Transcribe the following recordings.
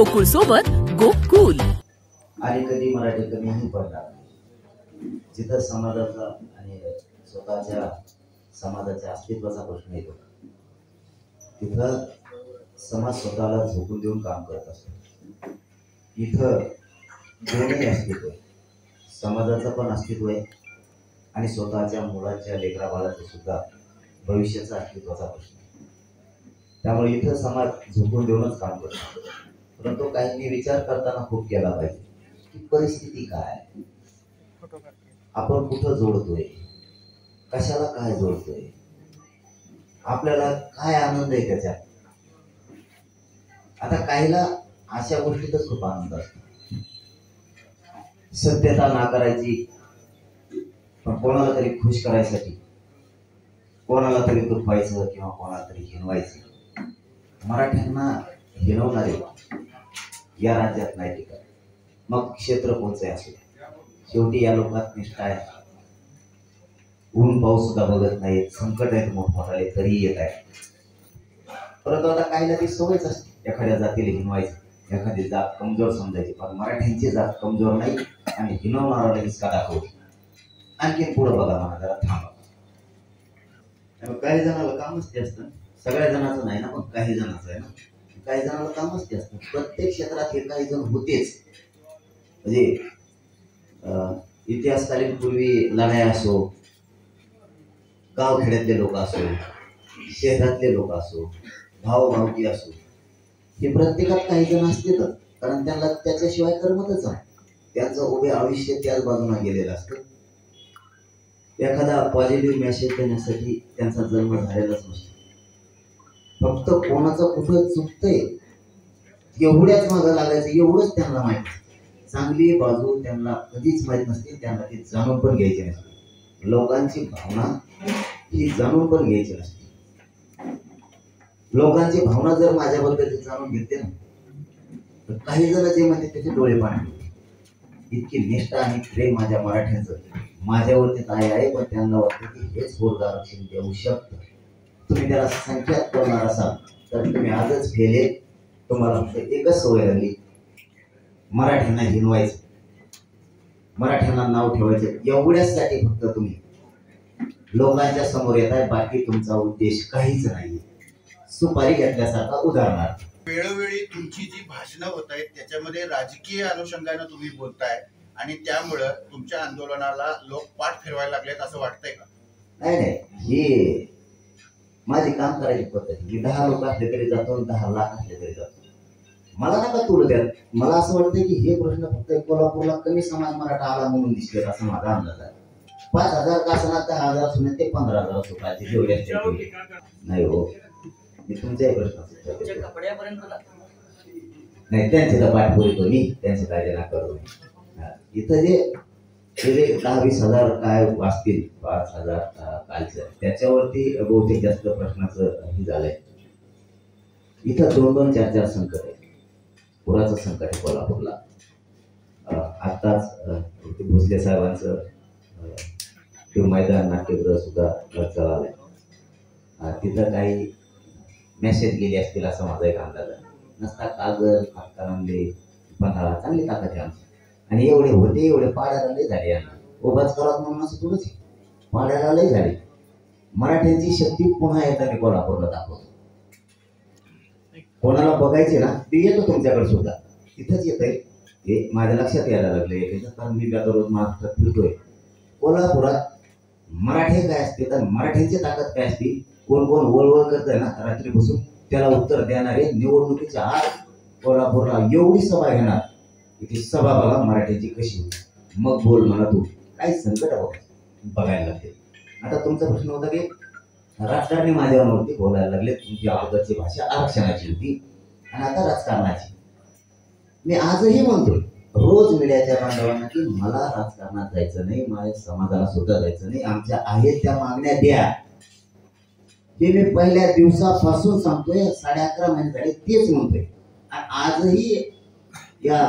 गोकुळ सोबत गोकुल. आणि कधी मराठी कमीही पडणार नाही. जिथं समाजाचा आणि स्वतःच्या समाजाच्या अस्तित्वाचा प्रश्न येतो तिथं समाज स्वतःला झोकून देऊन काम करत असतो. इथं दोन्ही अस्तित्व आहे, समाजाचं पण अस्तित्व आहे आणि स्वतःच्या मुलाच्या लेकरा बाळाचं सुद्धा भविष्याचा अस्तित्वाचा प्रश्न आहे. त्यामुळे इथं समाज झोकून देऊनच काम करतो. परंतु काहींनी विचार करताना खूप केला पाहिजे की परिस्थिती काय, आपण कुठं जोडतोय, कशाला काय जोडतोय, आपल्याला काय आनंद आहे त्याच्यात. आता काहीला अशा गोष्टीतच खूप आनंद असतो, सत्यता नाकारायची पण कोणाला तरी खुश करायसाठी, कोणाला तरी दुखवायचं किंवा कोणाला तरी हिनवायचं. मराठ्यांना हिनवणारे या राज्यात नाही टिकत, मग क्षेत्र कोणते असो. शेवटी या लोकात निष्ठा आहे, ऊन पाऊस सुद्धा बघत नाहीत, संकट आहेत मोठमोठाले तरी येत आहे. परंतु आता काहीला ती सवयच असते एखाद्या जातीला हिनवायची, एखादी जात कमजोर समजायची. पण मराठ्यांची जात कमजोर नाही आणि हिनवणारा हिसका दाखवते. आणखीन पुढे बघा, मला जरा थांबा. काही जणाला कामच ते असतं, सगळ्या जणांचं नाही ना, पण काही जणांचं आहे ना. काही जणांना कामच ते असतं. प्रत्येक क्षेत्रात हे काही जण होतेच. म्हणजे इतिहासकालीन पूर्वी लढाया असो, गावखेड्यातले लोक असो, शहरातले लोक असो, भावभावकी असो, हे प्रत्येकात काही जण असतेच. कारण त्यांना त्याच्याशिवाय करमतच नाही. त्यांचं उभे आयुष्य त्याच बाजूला गेलेलं असतं. एखादा पॉझिटिव्ह मेसेज देण्यासाठी त्यांचा जन्म झालेलाच नसतो. फक्त कोणाचं कुठं चुकतंय एवढ्याच मागं लागायचं, एवढंच त्यांना माहिती. चांगली बाजू त्यांना कधीच माहीत नसते, त्यांना ती जाणून पण घ्यायची नसते. लोकांची भावना ही जाणून पण घ्यायची नसते. लोकांची भावना जर माझ्याबद्दल जाणून घेते ना, तर काही जण जे म्हणते त्याचे डोळे पाणी. इतकी निष्ठा आणि प्रेम माझ्या मराठ्यांचं माझ्यावरती काय आहे, पण त्यांना वाटतं की हेच पोरगा आरक्षण देऊ शकतं. तुम्ही त्याला संख्यात बोलणार असाल तर तुम्ही आजच गेले. तुम्हाला फक्त एकच सवय लागली, मराठ्यांना हिनवायचं, मराठ्यांना नाव ठेवायचं. एवढ्यासाठी फक्त तुम्ही लोकांच्या समोर येत आहे. बाकी तुमचा उद्देश काहीच नाही. सुपारी घेतल्यासारखा. उदाहरणार्थ, वेळोवेळी तुमची जी भाषणं होत आहेत त्याच्यामध्ये राजकीय अनुषंगाने तुम्ही बोलताय आणि त्यामुळं तुमच्या आंदोलनाला लोक पाठ फिरवायला लागलेत असं वाटतंय का? नाही नाही, हे माझी काम करायची पद्धत. मी 10 लोक असले तरी जातो, 10 लाख असले तरी जातो. मला नका तुला द्या. मला असं वाटतं की हे प्रश्न फक्त कोल्हापूरला कमी समाज मराठा आला म्हणून दिसले असं माझा अंदाज आहे. 5,000 का असणार, 10,000 असू ते 15,000 असू, पाहिजे जेवढे असते नाही हो. मी तुमच्याही प्रश्न नाही, त्यांचे तर पाठ बोलतो मी, त्यांचे काय ना करू. इथं जे 10-20,000 काय असतील, 5,000 कालचं, त्याच्यावरती बहुतेक जास्त प्रश्नाचं हे झालंय. इथं 2-2, 4-4 संकट आहे. पुराचं संकट आहे कोल्हापूरला. आत्ताच भोसले साहेबांचं ते मैदान नाट्यगृह सुद्धा चाललंय. तिथं काही मेसेज गेले असतील असं माझा एक अंदाज आहे. नसता कागद हातकांडले पन्हाळा चांगली ताकद आहे आमची. आणि एवढे होते, एवढे पाड्याला लय झाले. यांना उभाच करत म्हणून असं थोडंच पाड्याला लय झाले. मराठ्यांची शक्ती पुन्हा येताना कोल्हापूरला दाखवतो. कोणाला बघायचे ना ते येतो तुमच्याकडे सुद्धा, तिथंच येत आहे. हे माझ्या लक्षात यायला लागले, कारण मी दररोज महाराष्ट्रात फिरतोय. कोल्हापुरात मराठी काय असते तर मराठ्यांची ताकद काय असते. कोण कोण वळवळ करतंय ना रात्री बसून त्याला उत्तर देणारे निवडणुकीच्या आत कोल्हापूरला एवढी सभा घेणार की ती सभा बघा मराठ्यांची कशी होती. मग बोल म्हणा तू काही संकट बघायला लागते. आता तुमचा प्रश्न होता की राजकारणी माझ्यावरती बोलायला लागले. तुमची अगोदरची भाषा आरक्षणाची होती आणि आता राजकारणाची. मी आजही म्हणतो रोज मीडियाच्या बांधवांना की मला राजकारणात जायचं नाही, माझ्या समाजाला सुद्धा जायचं नाही. आमच्या आहेत त्या मागण्या द्या. हे मी पहिल्या दिवसापासून सांगतोय. 11.5 महिने झाले तेच म्हणतोय. आजही या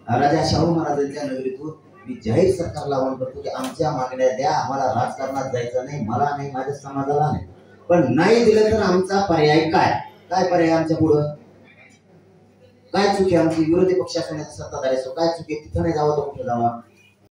राजा शाहू महाराजांच्या नगरीतून मी जाहीर सरकारला आवाहन करतो की आमच्या मागण्या द्या. आम्हाला राजकारणात जायचं नाही, मला नाही, माझ्या समाजाला नाही. पण नाही दिलं तर आमचा पर्याय काय? काय पर्याय आमच्या पुढं? काय चूक आहे आमची, विरोधी पक्ष असो नाही तर सत्ताधारी असो, काय चूक आहे, तिथं नाही जावं तर कुठे जावा.